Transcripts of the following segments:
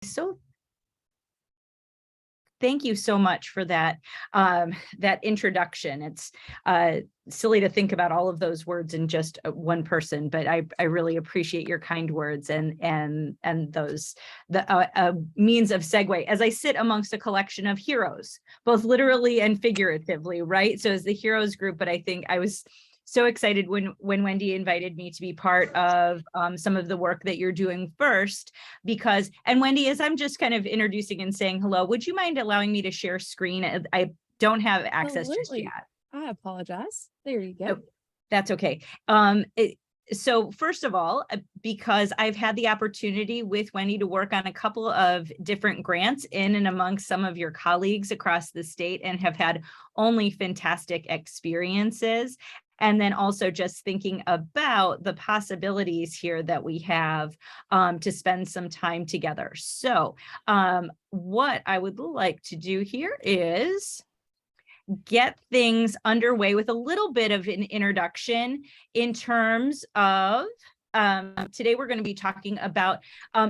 so thank you so much for that that introduction. It's silly to think about all of those words in just one person, but I really appreciate your kind words and those the means of segue as I sit amongst a collection of heroes, both literally and figuratively, right? So as the heroes group, but I think I was so excited when Wendy invited me to be part of some of the work that you're doing first, because, and Wendy, as I'm just kind of introducing and saying hello, would you mind allowing me to share screen? I don't have access just yet. I apologize. There you go. Oh, that's okay. So first of all, because I've had the opportunity with Wendy to work on a couple of different grants in and amongst some of your colleagues across the state and have had only fantastic experiences. And then also just thinking about the possibilities here that we have to spend some time together. So what I would like to do here is get things underway with a little bit of an introduction in terms of today we're going to be talking about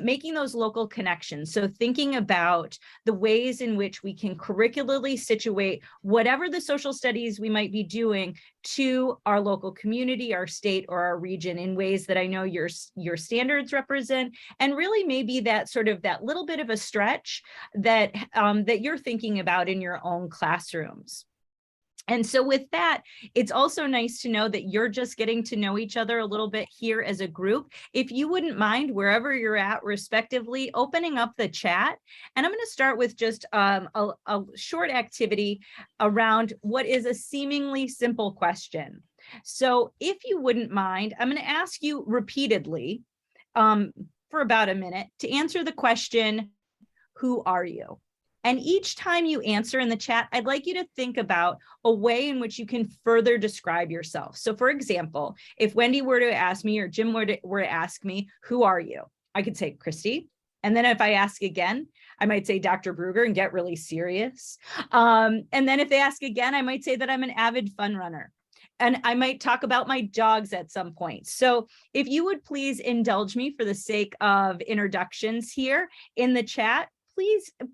making those local connections. So thinking about the ways in which we can curricularly situate whatever the social studies we might be doing to our local community, our state, or our region in ways that I know your standards represent, and really maybe that sort of that little bit of a stretch that that you're thinking about in your own classrooms. And so with that, it's also nice to know that you're just getting to know each other a little bit here as a group. If you wouldn't mind, wherever you're at respectively, opening up the chat. And I'm going to start with just a short activity around what is a seemingly simple question. So if you wouldn't mind, I'm going to ask you repeatedly for about a minute to answer the question, who are you? And each time you answer in the chat, I'd like you to think about a way in which you can further describe yourself. So for example, if Wendy were to ask me or Jim were to ask me, who are you? I could say Kristy. And then if I ask again, I might say Dr. Brugar and get really serious. And then if they ask again, I might say that I'm an avid fun runner. And I might talk about my dogs at some point. So if you would please indulge me for the sake of introductions here in the chat,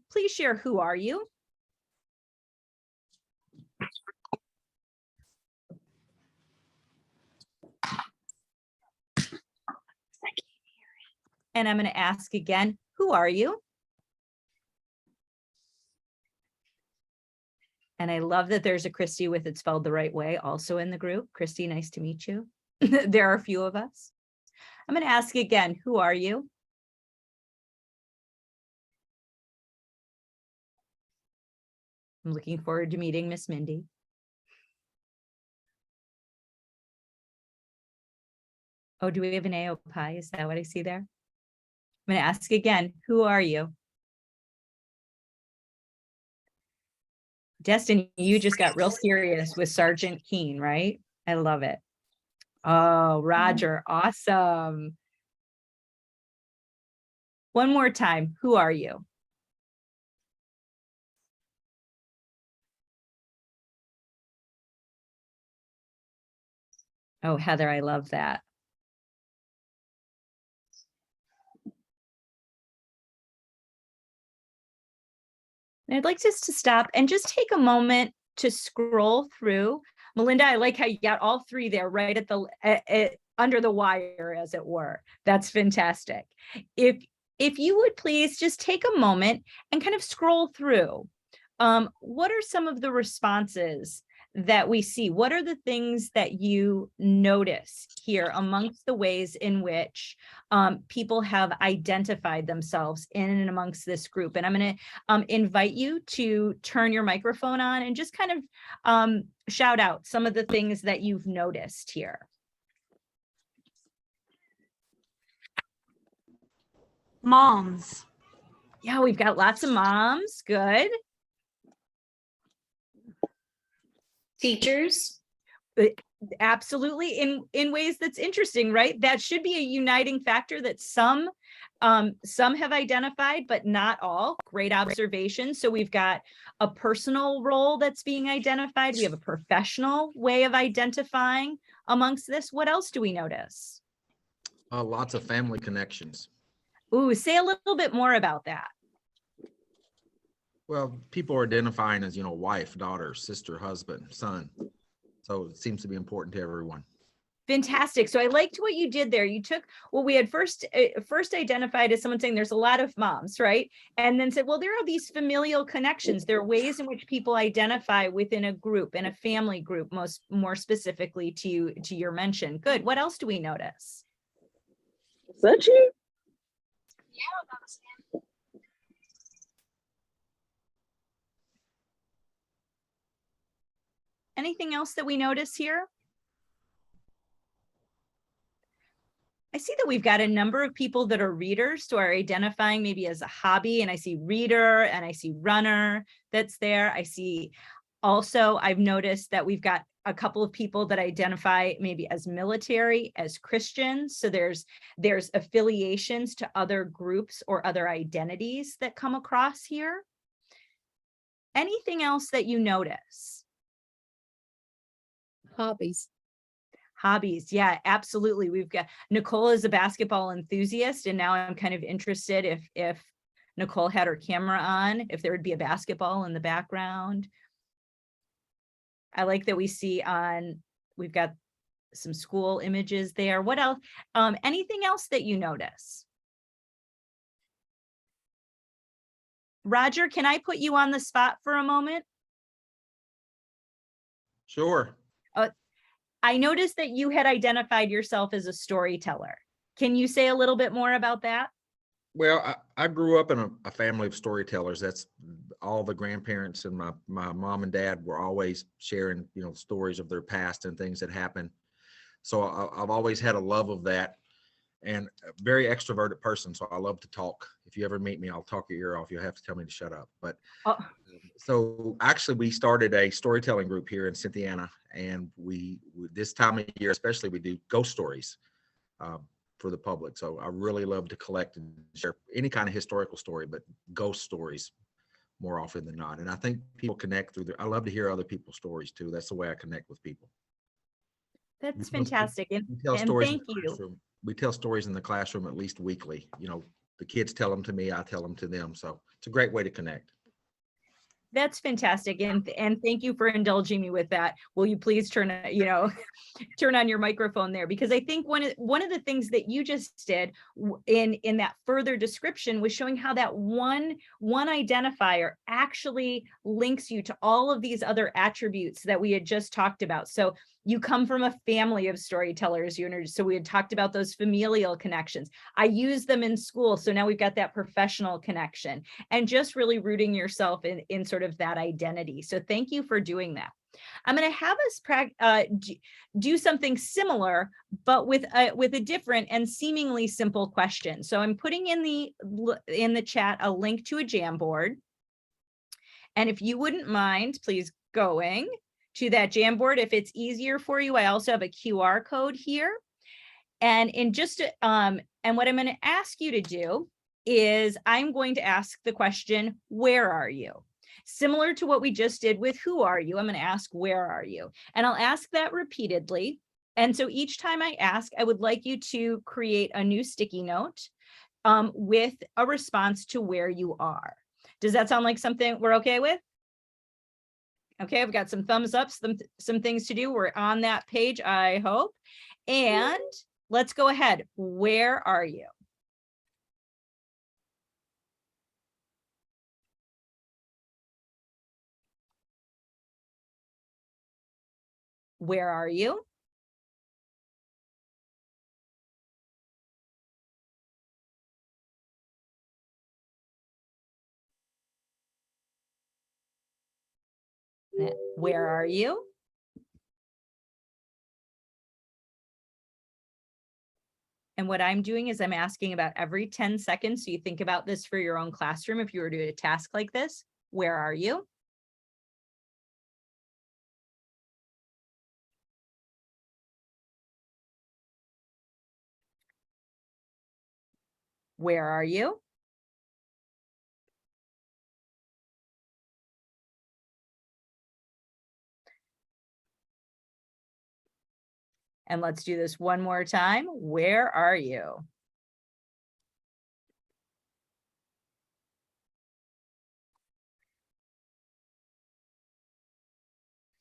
please share, who are you? And I'm going to ask again, who are you? And I love that there's a Kristy with it spelled the right way also in the group. Kristy, nice to meet you. There are a few of us. I'm going to ask again, who are you? I'm looking forward to meeting Miss Mindy. Oh, do we have an AOPI? Is that what I see there? I'm going to ask again, who are you? Destiny, you just got real serious with Sergeant Keen, right? I love it. Oh, Roger, awesome. One more time, who are you? Oh, Heather, I love that. And I'd like just to stop and just take a moment to scroll through. Melinda, I like how you got all three there right at the under the wire, as it were. That's fantastic. If you would please just take a moment and kind of scroll through. What are some of the responses that we see? What are the things that you notice here amongst the ways in which people have identified themselves in and amongst this group? And I'm going to invite you to turn your microphone on and just kind of shout out some of the things that you've noticed here. Moms. Yeah, we've got lots of moms. Good. Teachers. Absolutely, in ways that's interesting, right? That should be a uniting factor that some have identified, but not all. Great observation. So we've got a personal role that's being identified. We have a professional way of identifying amongst this. What else do we notice? Lots of family connections. Ooh, say a little bit more about that. Well, people are identifying as, wife, daughter, sister, husband, son. So it seems to be important to everyone. Fantastic. So I liked what you did there. You took what we had first identified as someone saying there's a lot of moms, right? And then said, well, there are these familial connections. There are ways in which people identify within a group, in a family group, more specifically to your mention. Good. What else do we notice? Is that you? Anything else that we notice here? I see that we've got a number of people that are readers, so are identifying maybe as a hobby, and I see reader and I see runner that's there. I see also, I've noticed that we've got a couple of people that identify maybe as military, as Christians. So there's affiliations to other groups or other identities that come across here. Anything else that you notice? Hobbies. Hobbies. Yeah, absolutely. We've got Nicole is a basketball enthusiast, and now I'm kind of interested if Nicole had her camera on, if there would be a basketball in the background. I like that we've got some school images there. What else? Anything else that you notice? Roger, can I put you on the spot for a moment? Sure. I noticed that you had identified yourself as a storyteller. Can you say a little bit more about that? Well, I grew up in a family of storytellers. That's all the grandparents and my mom and dad were always sharing, stories of their past and things that happened. So I've always had a love of that, and a very extroverted person. So I love to talk. If you ever meet me, I'll talk your ear off. You'll have to tell me to shut up. But So actually we started a storytelling group here in Cynthiana, and we this time of year, especially, we do ghost stories. For the public. So I really love to collect and share any kind of historical story, but ghost stories more often than not. And I think people connect through I love to hear other people's stories too. That's the way I connect with people. That's fantastic. And thank you. We tell stories in the classroom at least weekly. The kids tell them to me, I tell them to them. So it's a great way to connect. That's fantastic. And thank you for indulging me with that. Will you please turn on your microphone there? Because I think one of the things that you just did in that further description was showing how that one identifier actually links you to all of these other attributes that we had just talked about. So you come from a family of storytellers, so we had talked about those familial connections. I use them in school, so now we've got that professional connection, and just really rooting yourself in sort of that identity. So thank you for doing that. I'm going to have us do something similar, but with a different and seemingly simple question. So I'm putting in the chat a link to a Jamboard, and if you wouldn't mind, please going to that Jamboard. If it's easier for you, I also have a QR code here. And and what I'm going to ask you to do is I'm going to ask the question, where are you? Similar to what we just did with who are you, I'm going to ask, where are you? And I'll ask that repeatedly. And so each time I ask, I would like you to create a new sticky note with a response to where you are. Does that sound like something we're okay with? Okay, I've got some thumbs up, some things to do. We're on that page, I hope. And let's go ahead. Where are you? Where are you? Where are you? And what I'm doing is I'm asking about every 10 seconds. So you think about this for your own classroom. If you were to do a task like this, where are you? Where are you? And let's do this one more time. Where are you?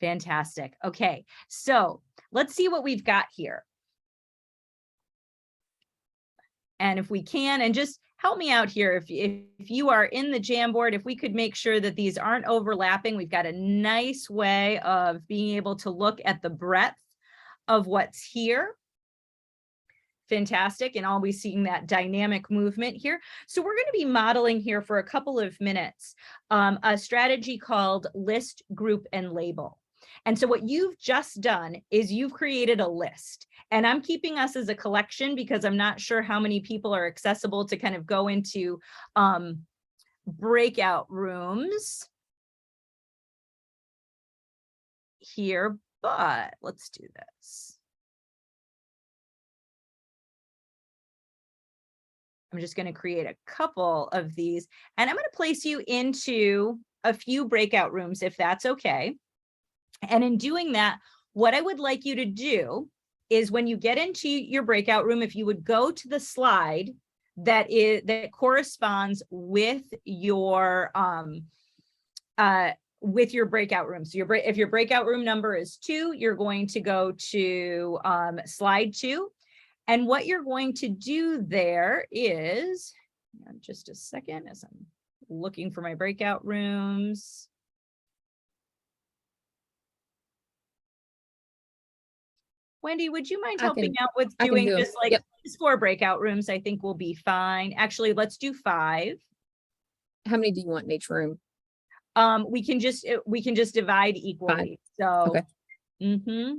Fantastic. Okay, so let's see what we've got here. And if we can, and just help me out here, if you are in the Jamboard, if we could make sure that these aren't overlapping, we've got a nice way of being able to look at the breadth of what's here. Fantastic, and always seeing that dynamic movement here. So we're going to be modeling here for a couple of minutes a strategy called list, group, and label. And so what you've just done is you've created a list, and I'm keeping us as a collection because I'm not sure how many people are accessible to kind of go into breakout rooms here, but let's do this. I'm just going to create a couple of these, and I'm going to place you into a few breakout rooms if that's okay. And in doing that, what I would like you to do is when you get into your breakout room, if you would go to the slide that corresponds with your breakout room. So if your breakout room number is 2, you're going to go to slide 2. And what you're going to do there is, just a second as I'm looking for my breakout rooms. Wendy, would you mind helping out with doing just like 4 breakout rooms? I think we'll be fine. Actually, let's do 5. How many do you want in each room? We can just divide equally. 5. So, okay.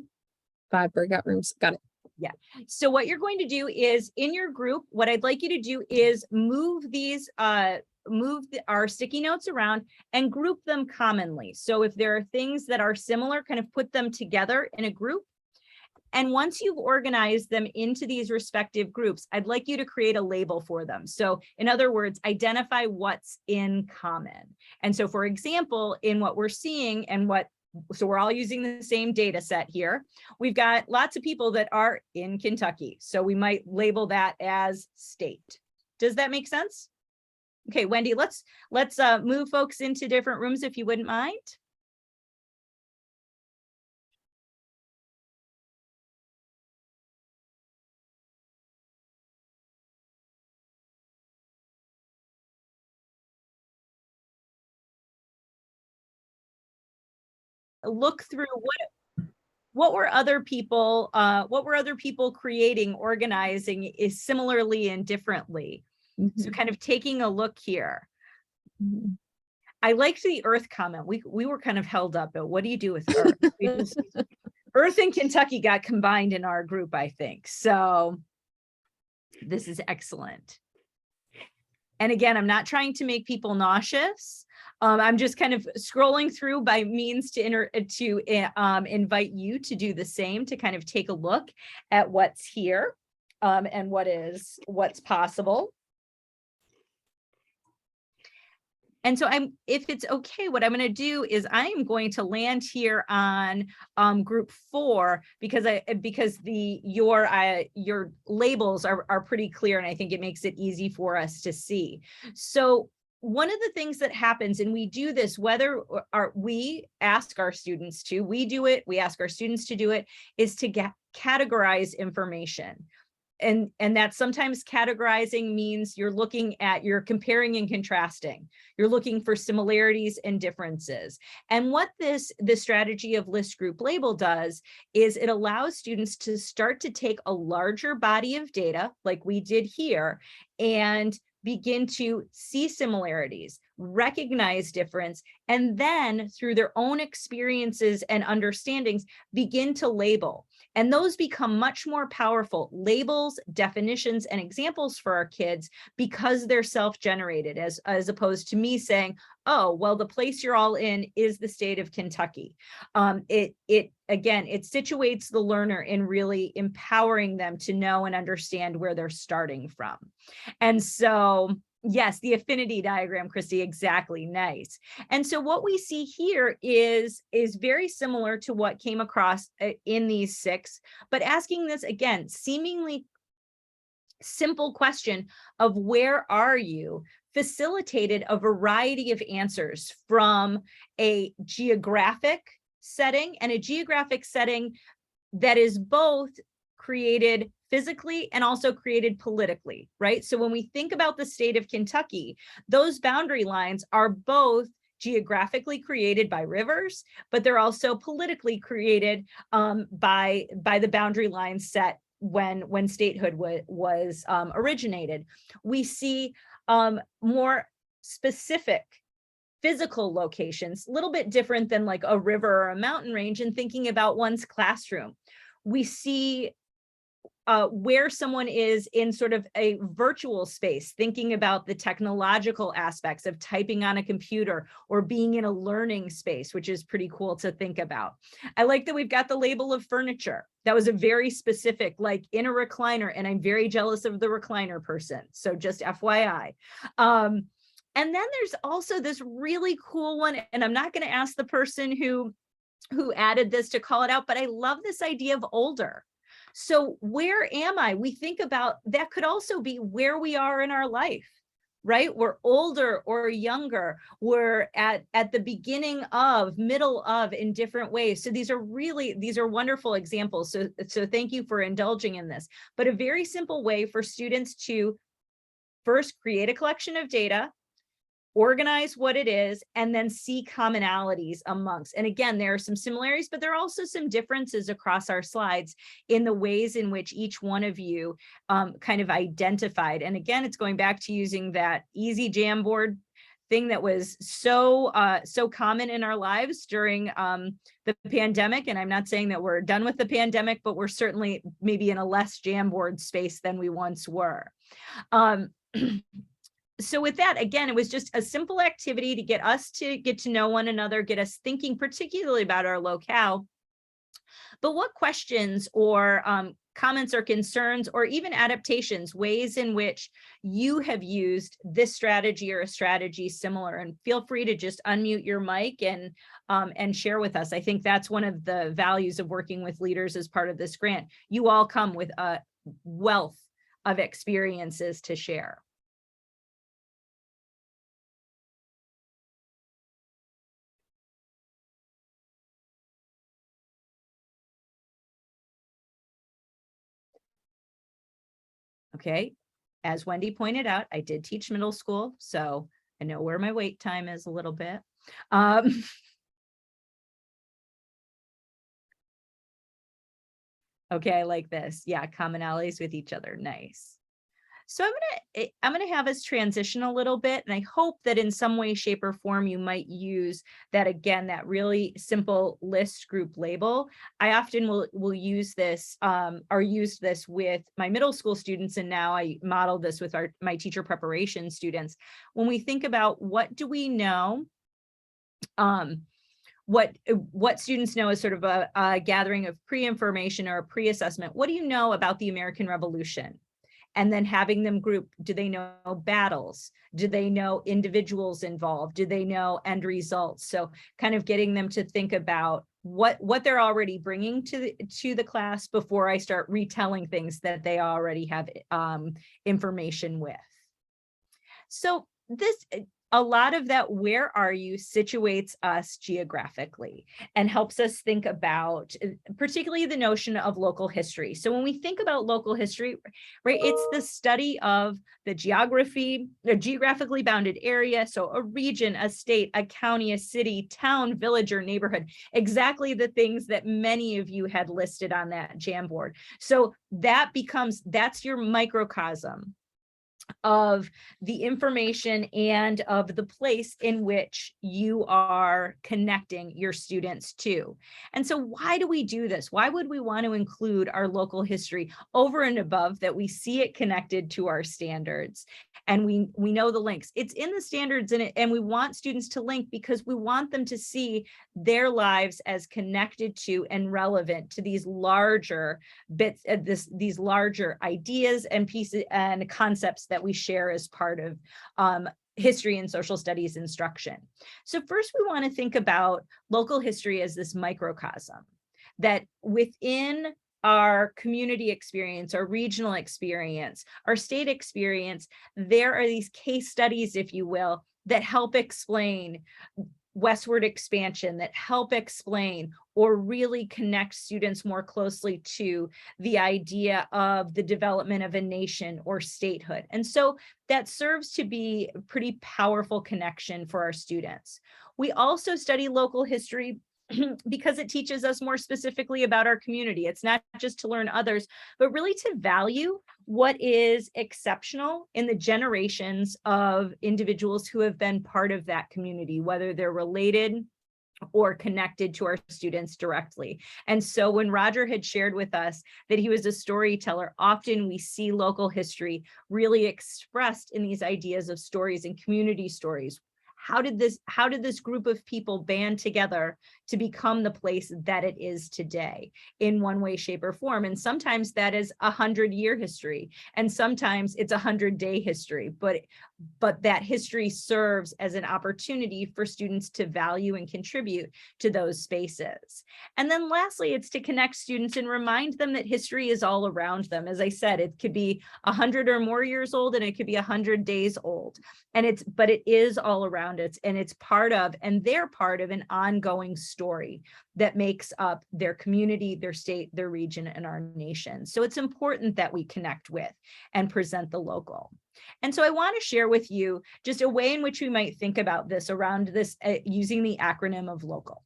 5 breakout rooms. Got it. Yeah. So what you're going to do is in your group, what I'd like you to do is move these, our sticky notes around and group them commonly. So if there are things that are similar, kind of put them together in a group. And once you've organized them into these respective groups, I'd like you to create a label for them. So in other words, identify what's in common. And so for example, in what we're seeing and so we're all using the same data set here. We've got lots of people that are in Kentucky. So we might label that as state. Does that make sense? Okay, Wendy, let's move folks into different rooms if you wouldn't mind. Look through what were other people creating, organizing is similarly and differently. So kind of taking a look here. I liked the Earth comment. We were kind of held up at what do you do with Earth? Earth and Kentucky got combined in our group, I think. So this is excellent. And again, I'm not trying to make people nauseous. I'm just kind of scrolling through by means to invite you to do the same, to kind of take a look at what's here and what's possible. And so if it's okay, what I'm going to do is I am going to land here on group 4 because your labels are pretty clear, and I think it makes it easy for us to see. So one of the things that happens, and we do this whether we ask our students to, we ask our students to do it, is to categorize information. And that sometimes categorizing means you're comparing and contrasting. You're looking for similarities and differences. And what the strategy of list, group, label does is it allows students to start to take a larger body of data, like we did here, and begin to see similarities, recognize difference, and then through their own experiences and understandings, begin to label. And those become much more powerful labels, definitions, and examples for our kids because they're self-generated, as opposed to me saying, oh, well, the place you're all in is the state of Kentucky. It situates the learner in really empowering them to know and understand where they're starting from. And so, yes, the affinity diagram, Kristy, exactly, nice. And so what we see here is very similar to what came across in these 6, but asking this, again, seemingly simple question of where are you facilitated a variety of answers from a geographic setting and a geographic setting that is both created physically and also created politically, right? So when we think about the state of Kentucky, those boundary lines are both geographically created by rivers, but they're also politically created by the boundary lines set when statehood was originated. We see more specific physical locations, a little bit different than like a river or a mountain range, and thinking about one's classroom. We see where someone is in sort of a virtual space, thinking about the technological aspects of typing on a computer or being in a learning space, which is pretty cool to think about. I like that we've got the label of furniture. That was a very specific, like in a recliner, and I'm very jealous of the recliner person. So just FYI. And then there's also this really cool one, and I'm not going to ask the person who added this to call it out, but I love this idea of older. So where am I? We think about that could also be where we are in our life, right? We're older or younger. We're at the beginning of, middle of, in different ways. So these are wonderful examples. So thank you for indulging in this. But a very simple way for students to first create a collection of data, organize what it is, and then see commonalities amongst. And again, there are some similarities, but there are also some differences across our slides in the ways in which each one of you kind of identified. And again, it's going back to using that easy Jamboard thing that was so common in our lives during the pandemic. And I'm not saying that we're done with the pandemic, but we're certainly maybe in a less Jamboard space than we once were. So with that, again, it was just a simple activity to get us to get to know one another, get us thinking particularly about our locale. But what questions or comments or concerns or even adaptations, ways in which you have used this strategy or a strategy similar, and feel free to just unmute your mic and share with us. I think that's one of the values of working with leaders as part of this grant. You all come with a wealth of experiences to share. Okay, as Wendy pointed out, I did teach middle school, so I know where my wait time is a little bit. Okay, I like this. Yeah, commonalities with each other. Nice. So I'm gonna have us transition a little bit, and I hope that in some way, shape, or form you might use that again, that really simple list group label. I often will use this or use this with my middle school students, and now I model this with my teacher preparation students. When we think about what do we know, what students know is sort of a gathering of pre-information or a pre-assessment. What do you know about the American Revolution? And then having them group, do they know battles? Do they know individuals involved? Do they know end results? So kind of getting them to think about what they're already bringing to the class before I start retelling things that they already have information with. So a lot of that where are you situates us geographically and helps us think about particularly the notion of local history. So when we think about local history, right, it's the study of the geographically bounded area. So a region, a state, a county, a city, town, village, or neighborhood, exactly the things that many of you had listed on that Jamboard. So that's your microcosm of the information and of the place in which you are connecting your students to. And so why do we do this? Why would we want to include our local history over and above that we see it connected to our standards? And we know the links. It's in the standards and we want students to link because we want them to see their lives as connected to and relevant to these larger bits of these larger ideas and pieces and concepts that we share as part of history and social studies instruction. So first we want to think about local history as this microcosm that within our community experience, our regional experience, our state experience, there are these case studies, if you will, that help explain westward expansion that help explain or really connect students more closely to the idea of the development of a nation or statehood. And so that serves to be a pretty powerful connection for our students. We also study local history because it teaches us more specifically about our community. It's not just to learn others, but really to value what is exceptional in the generations of individuals who have been part of that community, whether they're related or connected to our students directly. And so when Roger had shared with us that he was a storyteller, often we see local history really expressed in these ideas of stories and community stories. How did this group of people band together to become the place that it is today in one way, shape, or form? And sometimes that is 100-year history, and sometimes it's 100-day history, but that history serves as an opportunity for students to value and contribute to those spaces. And then lastly, it's to connect students and remind them that history is all around them. As I said, it could be 100 or more years old, and it could be 100 days old. But it is all around it, and it's they're part of an ongoing story that makes up their community, their state, their region, and our nation. So it's important that we connect with and present the local. And so I want to share with you just a way in which we might think about this around this using the acronym of local.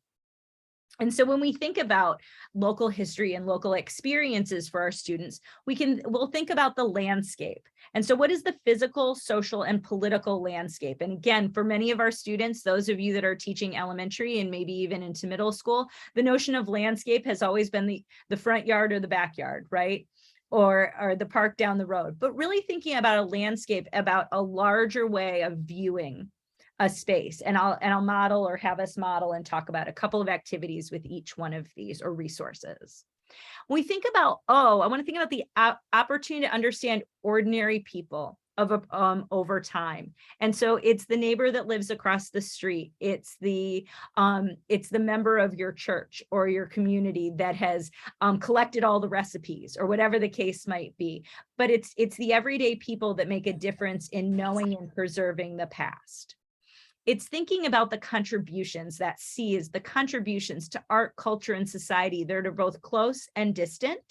And so when we think about local history and local experiences for our students, we'll think about the landscape. And so what is the physical, social, and political landscape? And again, for many of our students, those of you that are teaching elementary and maybe even into middle school, the notion of landscape has always been the front yard or the backyard, right? Or the park down the road. But really thinking about a landscape, about a larger way of viewing a space. And I'll model or have us model and talk about a couple of activities with each one of these or resources. When we think about, I want to think about the opportunity to understand ordinary people over time. And so it's the neighbor that lives across the street. It's the member of your church or your community that has collected all the recipes or whatever the case might be. But it's the everyday people that make a difference in knowing and preserving the past. It's thinking about the contributions, that C is the contributions to art, culture, and society that are both close and distant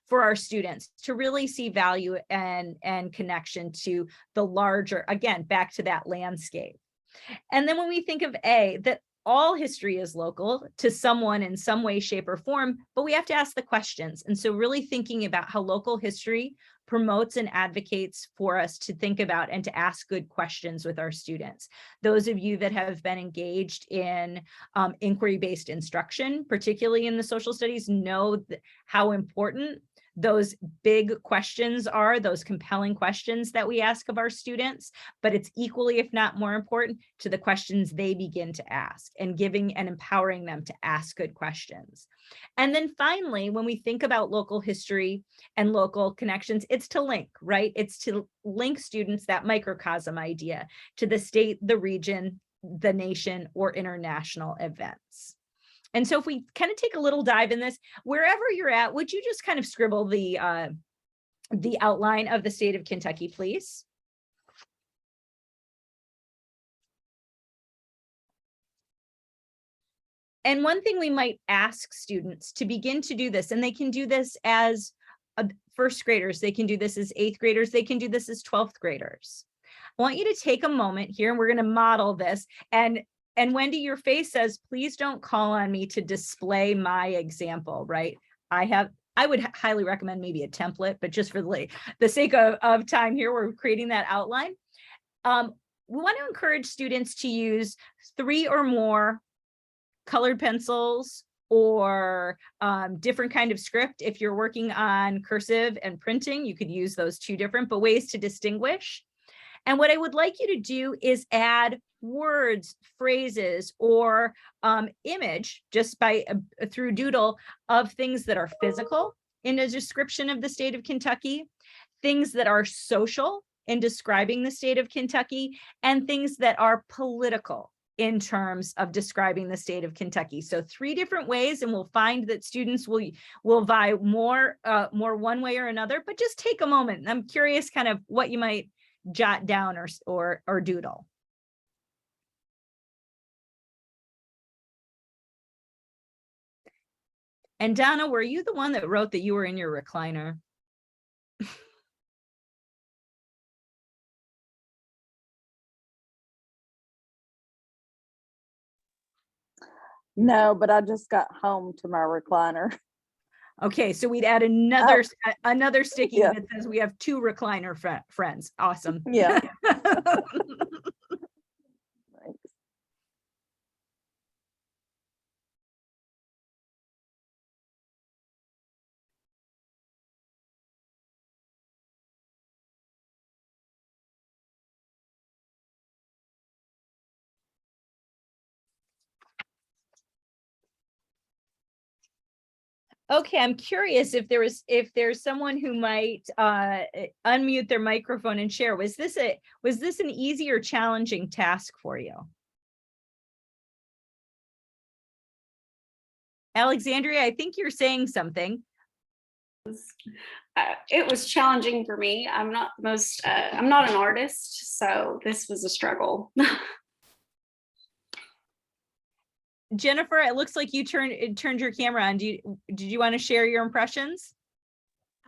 for our students to really see value and connection to the larger, again, back to that landscape. And then when we think of A, that all history is local to someone in some way, shape, or form, but we have to ask the questions. And so really thinking about how local history promotes and advocates for us to think about and to ask good questions with our students. Those of you that have been engaged in inquiry-based instruction, particularly in the social studies, know how important those big questions are, those compelling questions that we ask of our students, but it's equally, if not more important, to the questions they begin to ask and giving and empowering them to ask good questions. And then finally, when we think about local history and local connections, it's to link, right? It's to link students, that microcosm idea, to the state, the region, the nation, or international events. And so if we kind of take a little dive in this, wherever you're at, would you just kind of scribble the outline of the state of Kentucky, please? And one thing we might ask students to begin to do this, and they can do this as first graders, they can do this as 8th graders, they can do this as 12th graders. I want you to take a moment here, and we're going to model this. And Wendy, your face says, please don't call on me to display my example, right? I would highly recommend maybe a template, but just for the sake of time here, we're creating that outline. We want to encourage students to use 3 or more colored pencils or different kind of script. If you're working on cursive and printing, you could use those 2 different, but ways to distinguish. And what I would like you to do is add words, phrases, or image just through Doodle of things that are physical in a description of the state of Kentucky, things that are social in describing the state of Kentucky, and things that are political in terms of describing the state of Kentucky. So 3 different ways, and we'll find that students will vie more one way or another, but just take a moment. I'm curious kind of what you might jot down or doodle. And Donna, were you the one that wrote that you were in your recliner? No, but I just got home to my recliner. Okay, so we'd add another sticky Yeah. that says we have 2 recliner friends. Awesome. Yeah. Thanks. Okay, I'm curious if there's someone who might unmute their microphone and share. Was this an easy or challenging task for you? Alexandria, I think you're saying something. It was challenging for me. I'm not an artist, so this was a struggle. Jennifer, it looks like you turned your camera on. Did you want to share your impressions?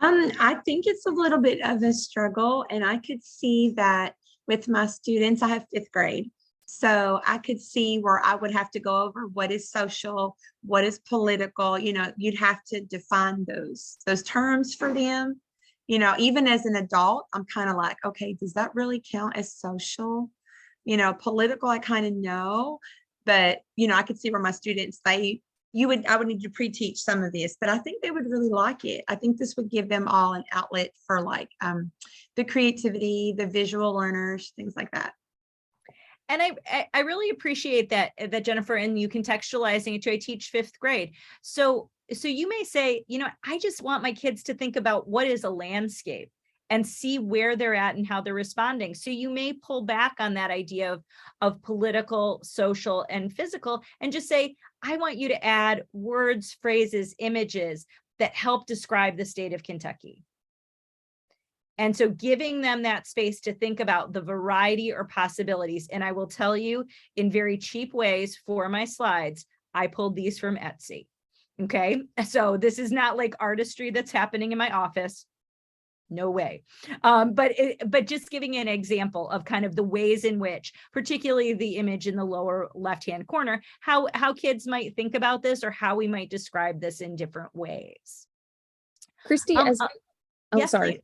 I think it's a little bit of a struggle, and I could see that with my students. I have 5th grade, so I could see where I would have to go over what is social, what is political. You'd have to define those terms for them. Even as an adult, I'm kind of like, okay, does that really count as social? Political, I kind of know, but I could see where my students, I would need to pre-teach some of this, but I think they would really like it. I think this would give them all an outlet for like the creativity, the visual learners, things like that. And I really appreciate that Jennifer, and you contextualizing it to, I teach 5th grade. So you may say, I just want my kids to think about what is a landscape and see where they're at and how they're responding. So you may pull back on that idea of political, social, and physical, and just say, I want you to add words, phrases, images that help describe the state of Kentucky. And so giving them that space to think about the variety or possibilities. And I will tell you, in very cheap ways for my slides, I pulled these from Etsy. Okay, so this is not like artistry that's happening in my office. No way. But just giving an example of kind of the ways in which, particularly the image in the lower left-hand corner, how kids might think about this, or how we might describe this in different ways. Kristy, Yes, sorry. please.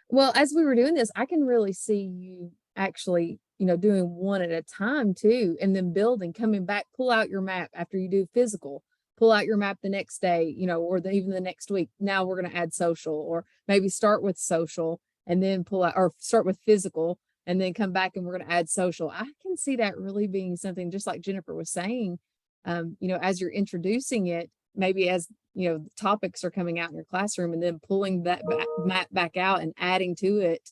Well, as we were doing this, I can really see you actually, doing one at a time too, and then building, coming back, pull out your map after you do physical, pull out your map the next day, or even the next week. Now we're going to add social, or maybe start with social and then pull out, or start with physical and then come back and we're going to add social. I can see that really being something, just like Jennifer was saying, as you're introducing it, maybe as the topics are coming out in your classroom, and then pulling that map back out and adding to it.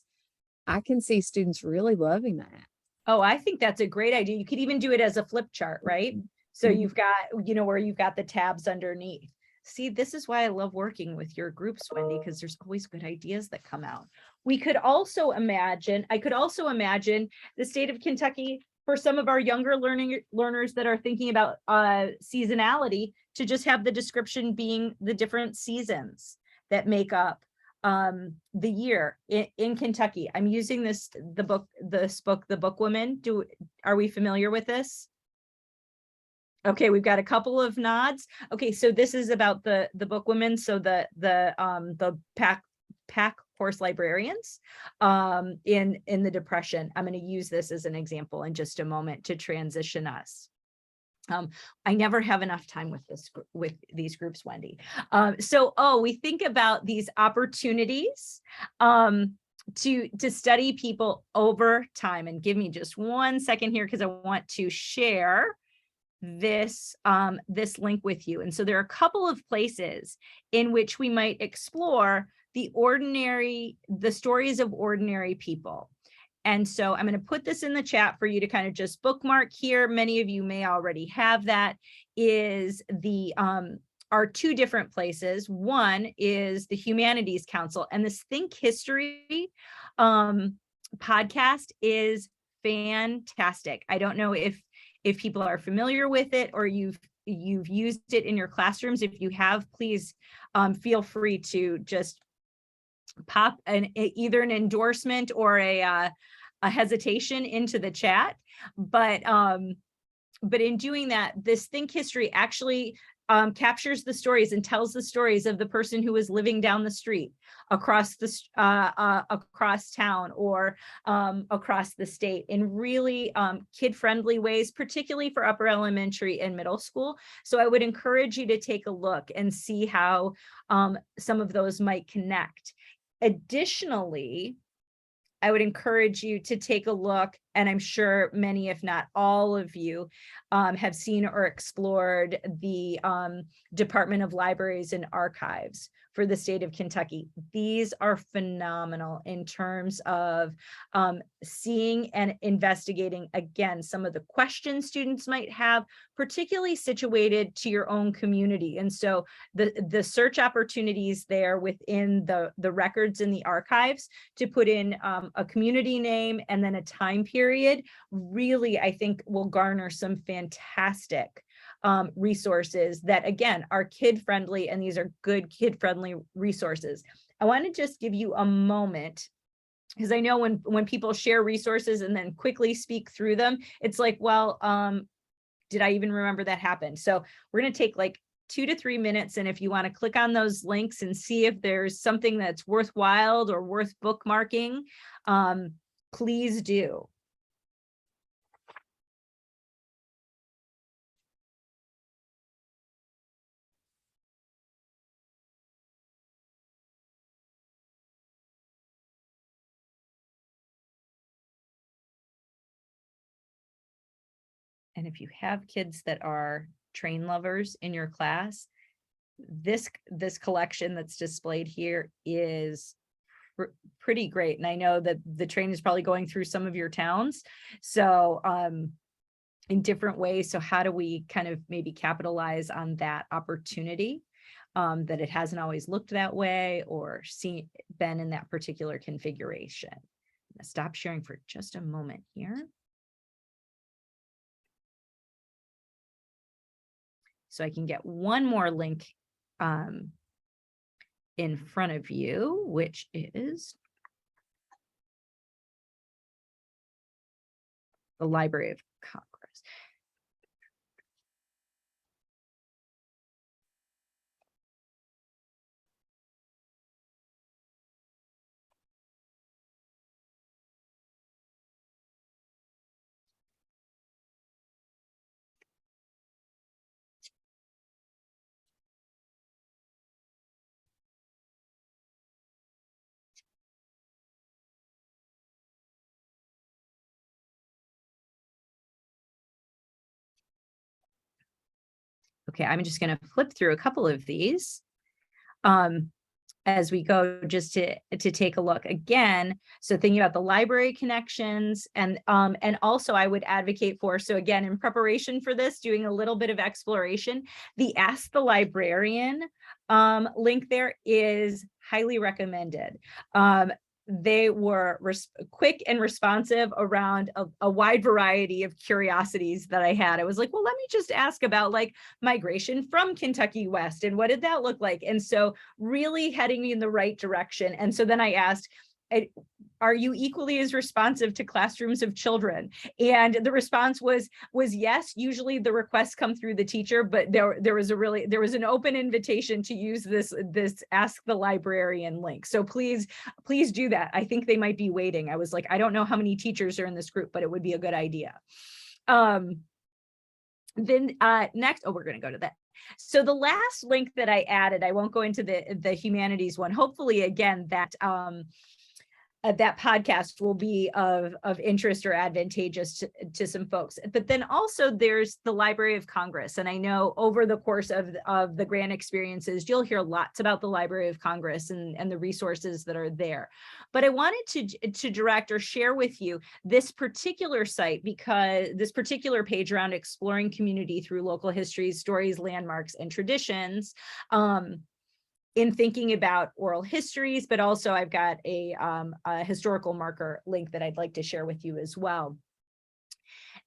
I can see students really loving that. Oh, I think that's a great idea. You could even do it as a flip chart, right? So you've got, where you've got the tabs underneath. See, this is why I love working with your groups, Wendy, because there's always good ideas that come out. I could also imagine the state of Kentucky for some of our younger learners that are thinking about seasonality, to just have the description being the different seasons that make up the year in Kentucky. I'm using the book, The Book Woman. Are we familiar with this? Okay, we've got a couple of nods. Okay, so this is about the book women. So the pack horse librarians in the Depression. I'm going to use this as an example in just a moment to transition us. I never have enough time with these groups, Wendy. We think about these opportunities to study people over time. And give me just 1 second here, because I want to share this link with you. And so there are a couple of places in which we might explore the stories of ordinary people. And so I'm going to put this in the chat for you to kind of just bookmark here. Many of you may already have that. Are 2 different places. One is the Humanities Council, and this Think History podcast is fantastic. I don't know if if people are familiar with it or you've used it in your classrooms. If you have, please feel free to just pop either an endorsement or a hesitation into the chat. But in doing that, this Think History actually captures the stories and tells the stories of the person who was living down the street, across town, or across the state, in really kid-friendly ways, particularly for upper elementary and middle school. So I would encourage you to take a look and see how some of those might connect. Additionally, I would encourage you to take a look, and I'm sure many, if not all of you, have seen or explored the Department of Libraries and Archives for the state of Kentucky. These are phenomenal in terms of seeing and investigating, again, some of the questions students might have, particularly situated to your own community. And so the search opportunities there within the records in the archives to put in a community name and then a time period really, I think, will garner some fantastic resources that, again, are kid-friendly, and these are good kid-friendly resources. I want to just give you a moment, because I know when people share resources and then quickly speak through them, it's like, well, did I even remember that happened? So we're going to take like 2 to 3 minutes, and if you want to click on those links and see if there's something that's worthwhile or worth bookmarking, please do. And if you have kids that are train lovers in your class, this collection that's displayed here is pretty great. And I know that the train is probably going through some of your towns, so in different ways. So how do we kind of maybe capitalize on that opportunity, that it hasn't always looked that way or been in that particular configuration? I'm gonna stop sharing for just a moment here. So I can get one more link in front of you, which is the Library of Congress. Okay, I'm just going to flip through a couple of these as we go, just to take a look again. So thinking about the library connections, and also I would advocate for, so again, in preparation for this, doing a little bit of exploration, the Ask the Librarian link there is highly recommended. They were quick and responsive around a wide variety of curiosities that I had. I was like, well, let me just ask about like migration from Kentucky West and what did that look like? And so really heading me in the right direction. And so then I asked, are you equally as responsive to classrooms of children? And the response was yes. Usually the requests come through the teacher, but there was an open invitation to use this Ask the Librarian link. So please do that. I think they might be waiting. I was like, I don't know how many teachers are in this group, but it would be a good idea. Then next, we're going to go to that. So the last link that I added, I won't go into the humanities one. Hopefully, again, that podcast will be of interest or advantageous to some folks. But then also there's the Library of Congress. And I know over the course of the grant experiences, you'll hear lots about the Library of Congress and the resources that are there. But I wanted to direct or share with you this particular site, because this particular page around exploring community through local histories, stories, landmarks, and traditions, in thinking about oral histories, but also I've got a historical marker link that I'd like to share with you as well.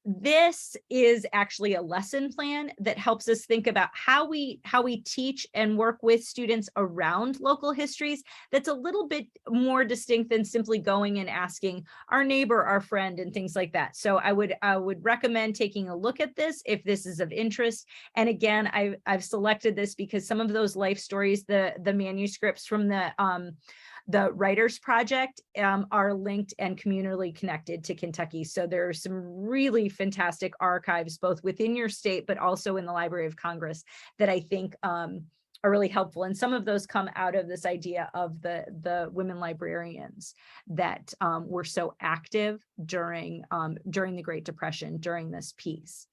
this is actually a lesson plan that helps us think about how we teach and work with students around local histories. That's a little bit more distinct than simply going and asking our neighbor, our friend, and things like that. So I would recommend taking a look at this if this is of interest. And again, I've selected this because some of those life stories, the manuscripts from the Writers Project are linked and communally connected to Kentucky. So there are some really fantastic archives, both within your state, but also in the Library of Congress, that I think are really helpful. And some of those come out of this idea of the women librarians that were so active during the Great Depression, during this piece.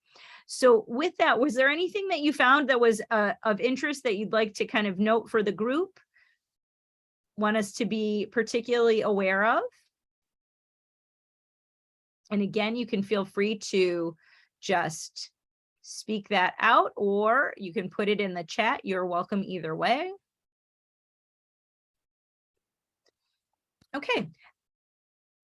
So with that, was there anything that you found that was of interest that you'd like to kind of note for the group? Want us to be particularly aware of? And again, you can feel free to just speak that out, or you can put it in the chat. You're welcome either way. Okay.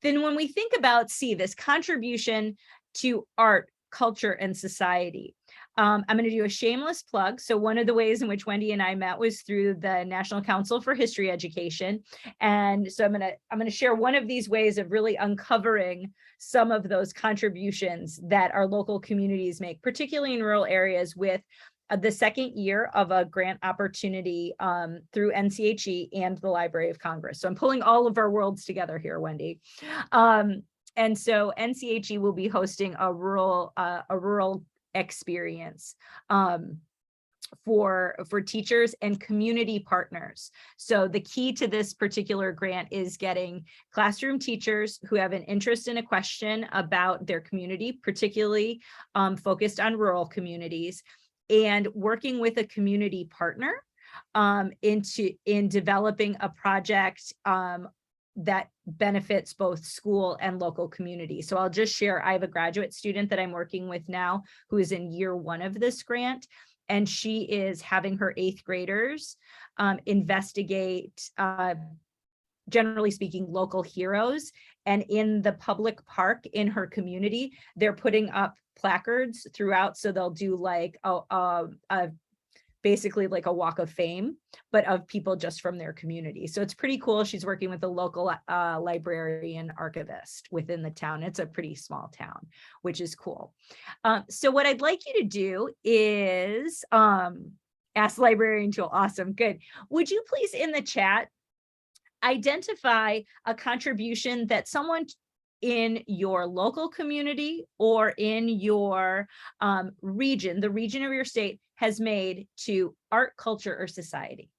Then when we think about this contribution to art, culture, and society, I'm going to do a shameless plug. So one of the ways in which Wendy and I met was through the National Council for History Education. And so I'm going to share one of these ways of really uncovering some of those contributions that our local communities make, particularly in rural areas, with the second year of a grant opportunity through NCHE and the Library of Congress. So I'm pulling all of our worlds together here, Wendy. And so NCHE will be hosting a rural experience for teachers and community partners. So the key to this particular grant is getting classroom teachers who have an interest in a question about their community, particularly focused on rural communities, and working with a community partner in developing a project that benefits both school and local community. So I'll just share, I have a graduate student that I'm working with now who is in year 1 of this grant, and she is having her 8th graders investigate, generally speaking, local heroes. And in the public park in her community, they're putting up placards throughout. So they'll do like basically like a walk of fame, but of people just from their community. So it's pretty cool. She's working with a local librarian archivist within the town. It's a pretty small town, which is cool. So what I'd like you to do is ask librarian tool. Awesome, good. Would you please in the chat identify a contribution that someone in your local community or in your region, the region of your state, has made to art, culture, or society?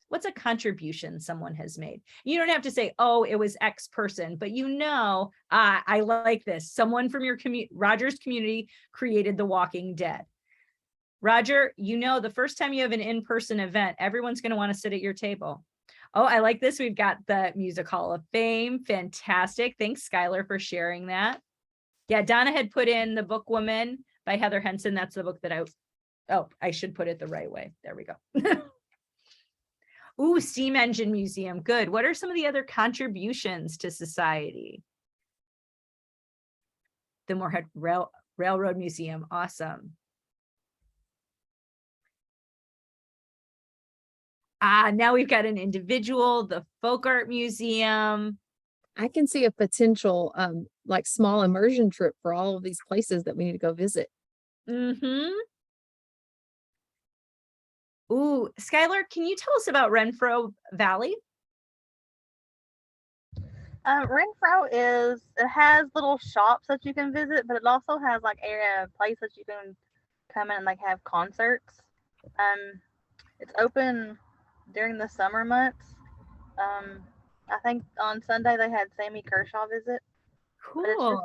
What's a contribution someone has made? You don't have to say, oh, it was X person, but I like this. Someone from your Roger's community created The Walking Dead. Roger, the first time you have an in-person event, everyone's going to want to sit at your table. Oh, I like this. We've got the Music Hall of Fame. Fantastic. Thanks, Skylar, for sharing that. Yeah, Donna had put in The Book Woman by Heather Henson. That's the book that I should put it the right way. There we go. Ooh, Steam Engine Museum. Good. What are some of the other contributions to society? The Moorhead Railroad Museum. Awesome. Now we've got an individual, the Folk Art Museum. I can see a potential like small immersion trip for all of these places that we need to go visit. Mm-hmm. Ooh, Skylar, can you tell us about Renfro Valley? Renfro it has little shops that you can visit, but it also has like area place that you can come in and like have concerts. It's open during the summer months. I think on Sunday they had Sammy Kershaw visit. Cool. But it's just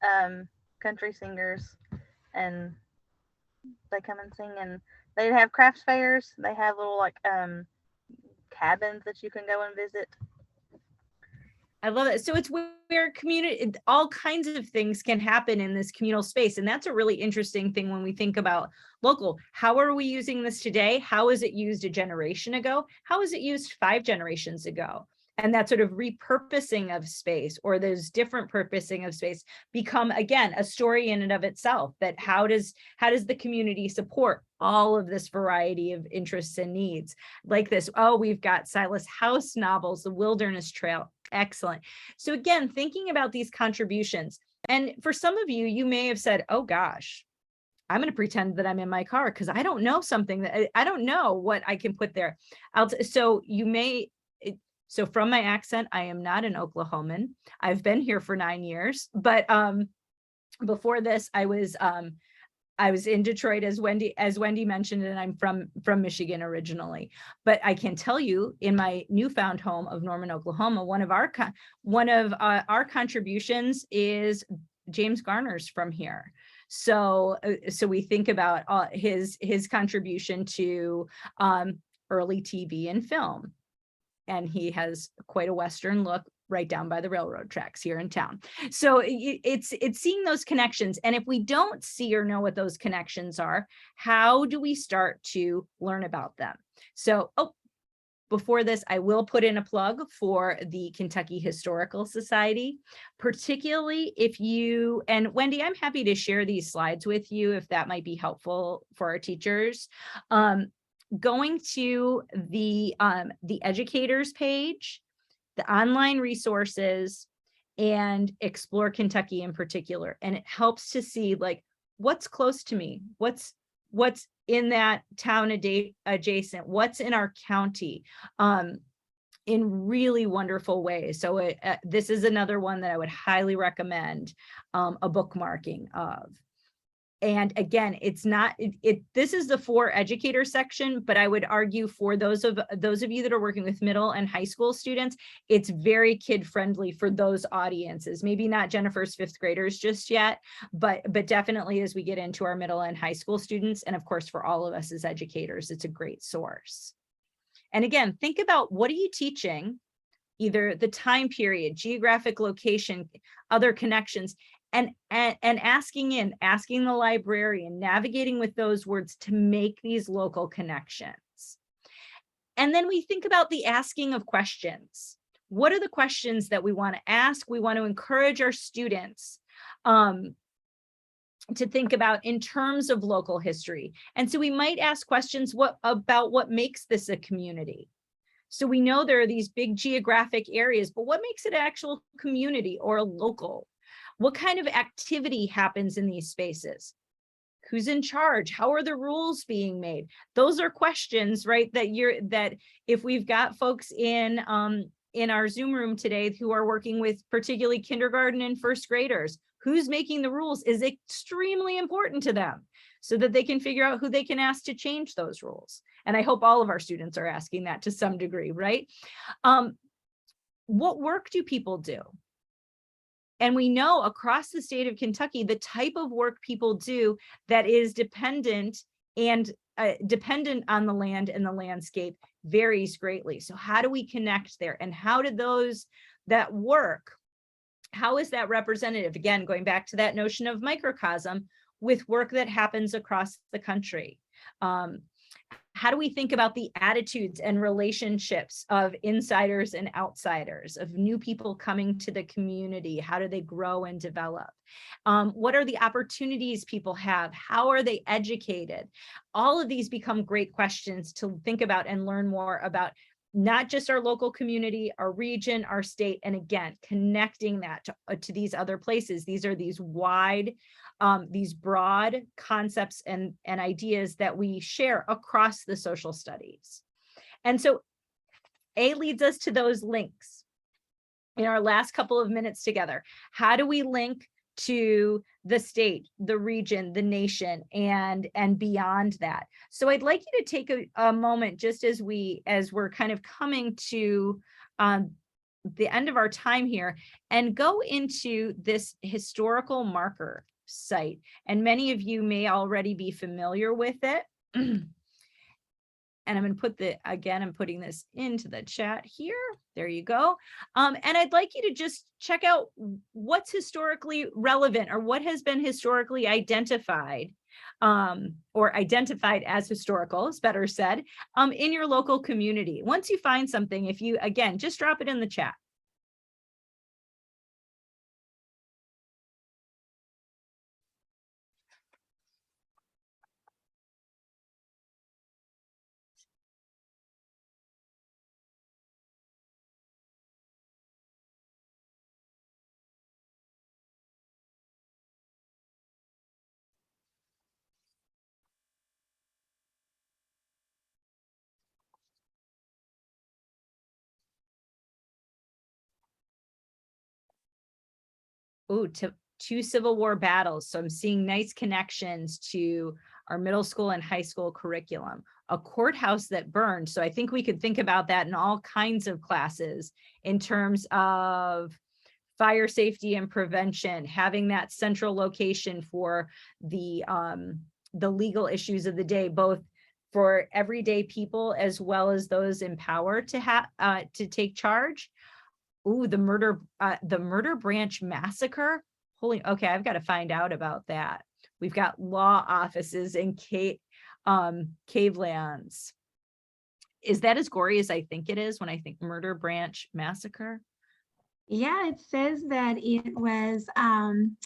different country singers, and they come and sing, and they have crafts fairs. They have little like cabins that you can go and visit. I love it. So it's where community, all kinds of things can happen in this communal space. And that's a really interesting thing when we think about local. How are we using this today? How is it used a generation ago? How is it used 5 generations ago? and that sort of repurposing of space, or those different purposing of space, become, again, a story in and of itself. That how does the community support all of this variety of interests and needs? Like this, oh, we've got Silas House novels, the Wilderness Trail, excellent. So again, thinking about these contributions, and for some of you, you may have said, oh gosh, I'm going to pretend that I'm in my car because I don't know something, that I don't know what I can put there. So from my accent, I am not an Oklahoman. I've been here for 9 years, but before this, I was in Detroit, as Wendy mentioned, and I'm from Michigan originally. But I can tell you, in my newfound home of Norman, Oklahoma, one of our contributions is James Garner's from here. So we think about his contribution to early TV and film. And he has quite a Western look right down by the railroad tracks here in town. So it's seeing those connections. And if we don't see or know what those connections are, how do we start to learn about them? So, before this, I will put in a plug for the Kentucky Historical Society, particularly if you, and Wendy, I'm happy to share these slides with you if that might be helpful for our teachers. Going to the educators page, the online resources, and Explore Kentucky in particular. And it helps to see like what's close to me, what's in that town adjacent, what's in our county, in really wonderful ways. So this is another one that I would highly recommend a bookmarking of. And again, it's not, this is the for educator section, but I would argue for those of you that are working with middle and high school students, it's very kid friendly for those audiences. Maybe not Jennifer's 5th graders just yet, but definitely as we get into our middle and high school students. And of course, for all of us as educators, it's a great source. And again, think about, what are you teaching? Either the time period, geographic location, other connections, and asking the librarian, navigating with those words to make these local connections. And then we think about the asking of questions. What are the questions that we want to ask? We want to encourage our students to think about in terms of local history. And so we might ask questions about what makes this a community. So we know there are these big geographic areas, but what makes it an actual community or a local? What kind of activity happens in these spaces? Who's in charge? How are the rules being made? Those are questions, right? That if we've got folks in our Zoom room today who are working with particularly kindergarten and 1st graders, who's making the rules is extremely important to them, so that they can figure out who they can ask to change those rules. And I hope all of our students are asking that to some degree, right? What work do people do? And we know across the state of Kentucky, the type of work people do that is dependent on the land and the landscape varies greatly. So how do we connect there? And how did that work, how is that representative? Again, going back to that notion of microcosm with work that happens across the country. How do we think about the attitudes and relationships of insiders and outsiders, of new people coming to the community? How do they grow and develop? What are the opportunities people have? How are they educated? All of these become great questions to think about and learn more about, not just our local community, our region, our state, and again, connecting that to these other places. These are these wide, these broad concepts and ideas that we share across the social studies. And so A leads us to those links. In our last couple of minutes together, how do we link to the state, the region, the nation, and beyond that? So I'd like you to take a moment, just as we're kind of coming to the end of our time here, and go into this historical marker site. And many of you may already be familiar with it. And I'm going to I'm putting this into the chat here. There you go. And I'd like you to just check out what's historically relevant or what has been historically identified or identified as historical, is better said, in your local community. Once you find something, if you, again, just drop it in the chat. Ooh, two Civil War battles. So I'm seeing nice connections to our middle school and high school curriculum. A courthouse that burned. So I think we could think about that in all kinds of classes in terms of fire safety and prevention, having that central location for the legal issues of the day, both for everyday people as well as those in power to take charge. Ooh, the murder branch massacre. Holy, okay, I've got to find out about that. We've got law offices in cavelands. Is that as gory as I think it is when I think murder branch massacre? Yeah, it says that it was in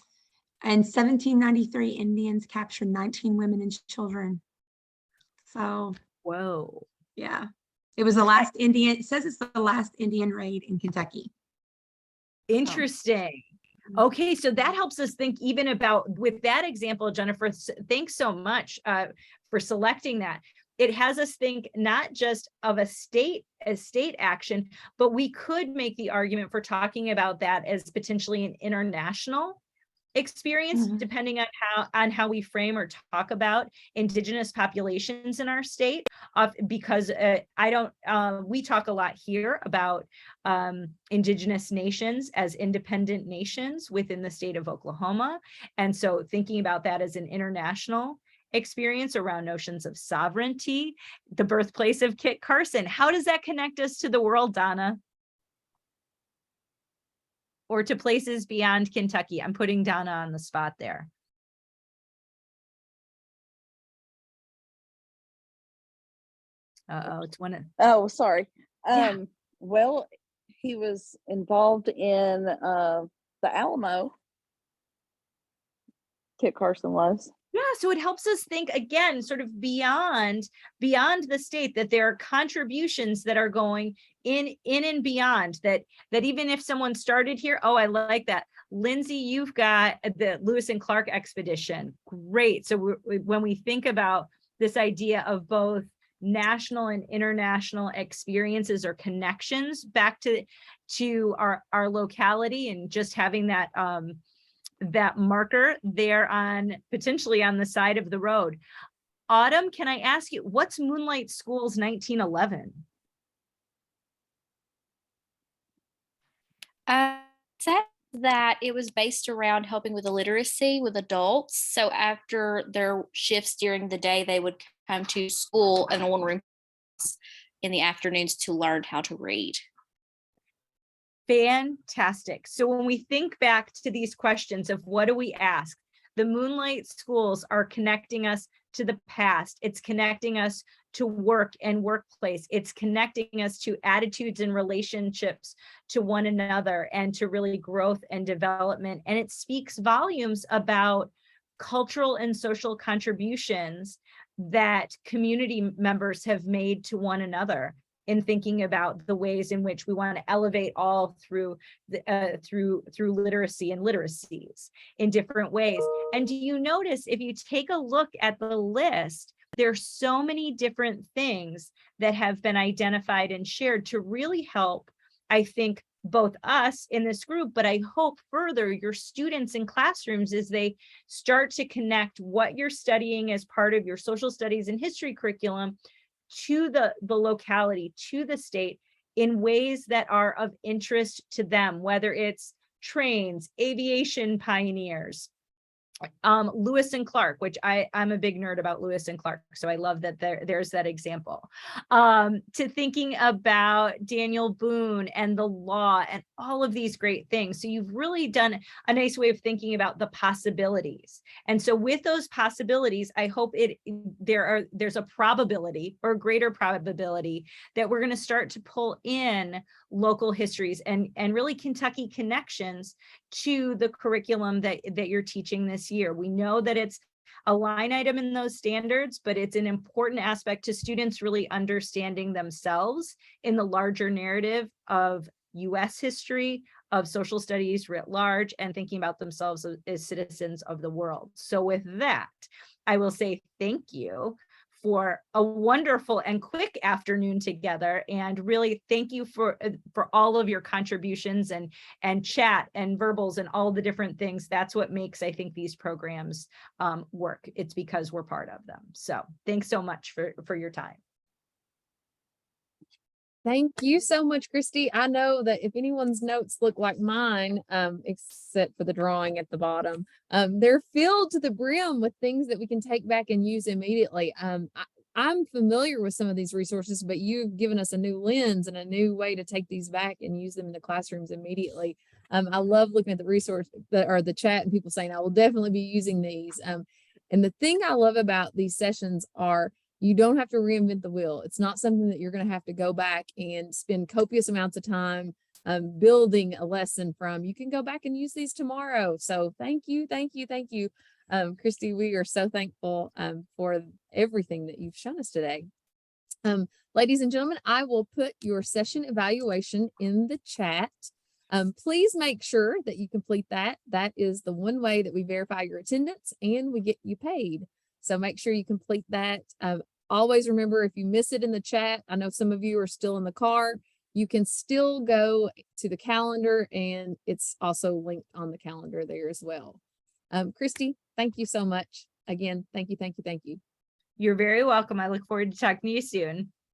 1793, Indians captured 19 women and children. So, whoa. Yeah. It was the last Indian, it says it's the last Indian raid in Kentucky. Interesting. Okay, so that helps us think even about, with that example, Jennifer, thanks so much for selecting that. It has us think not just of a state action, but we could make the argument for talking about that as potentially an international experience, depending on how we frame or talk about Indigenous populations in our state. Because we talk a lot here about Indigenous nations as independent nations within the state of Oklahoma. And so thinking about that as an international experience around notions of sovereignty, the birthplace of Kit Carson. How does that connect us to the world, Donna? Or to places beyond Kentucky? I'm putting Donna on the spot there. Uh-oh, it's one of... Oh, sorry. Yeah. Well, he was involved in the Alamo. Kit Carson was. Yeah, so it helps us think again, sort of beyond the state, that there are contributions that are going in and beyond that even if someone started here, oh, I like that. Lindsay, you've got the Lewis and Clark expedition. Great. So when we think about this idea of both national and international experiences or connections back to our locality, and just having that that marker there potentially on the side of the road. Autumn, can I ask you, what's Moonlight School's 1911? Said that it was based around helping with illiteracy with adults. So after their shifts during the day, they would come to school in a one-room in the afternoons to learn how to read. Fantastic. So when we think back to these questions of what do we ask, the Moonlight Schools are connecting us to the past. It's connecting us to work and workplace. It's connecting us to attitudes and relationships to one another and to really growth and development. And it speaks volumes about cultural and social contributions that community members have made to one another, in thinking about the ways in which we want to elevate all through literacy and literacies in different ways. And do you notice, if you take a look at the list, there's so many different things that have been identified and shared to really help, I think, both us in this group, but I hope further your students in classrooms as they start to connect what you're studying as part of your social studies and history curriculum to the locality, to the state, in ways that are of interest to them, whether it's trains, aviation pioneers, Lewis and Clark, which I'm a big nerd about Lewis and Clark, so I love that there's that example. To thinking about Daniel Boone and the law and all of these great things. So you've really done a nice way of thinking about the possibilities. And so with those possibilities, I hope there's a probability or greater probability that we're going to start to pull in local histories and really Kentucky connections to the curriculum that you're teaching this year. We know that it's a line item in those standards, but it's an important aspect to students really understanding themselves in the larger narrative of US history, of social studies writ large, and thinking about themselves as citizens of the world. So with that, I will say thank you for a wonderful and quick afternoon together, and really thank you for all of your contributions and chat and verbals and all the different things. That's what makes, I think, these programs work. It's because we're part of them. So thanks so much for your time. Thank you so much, Kristy. I know that if anyone's notes look like mine, except for the drawing at the bottom, they're filled to the brim with things that we can take back and use immediately. I'm familiar with some of these resources, but you've given us a new lens and a new way to take these back and use them in the classrooms immediately. I love looking at the resource or the chat and people saying, I will definitely be using these. And the thing I love about these sessions are you don't have to reinvent the wheel. It's not something that you're going to have to go back and spend copious amounts of time building a lesson from. You can go back and use these tomorrow. So thank you, thank you, thank you. Kristy, we are so thankful for everything that you've shown us today. Ladies and gentlemen, I will put your session evaluation in the chat. Please make sure that you complete that. That is the one way that we verify your attendance and we get you paid. So make sure you complete that. Always remember, if you miss it in the chat, I know some of you are still in the car, you can still go to the calendar and it's also linked on the calendar there as well. Kristy, thank you so much. Again, thank you, thank you, thank you. You're very welcome. I look forward to talking to you soon.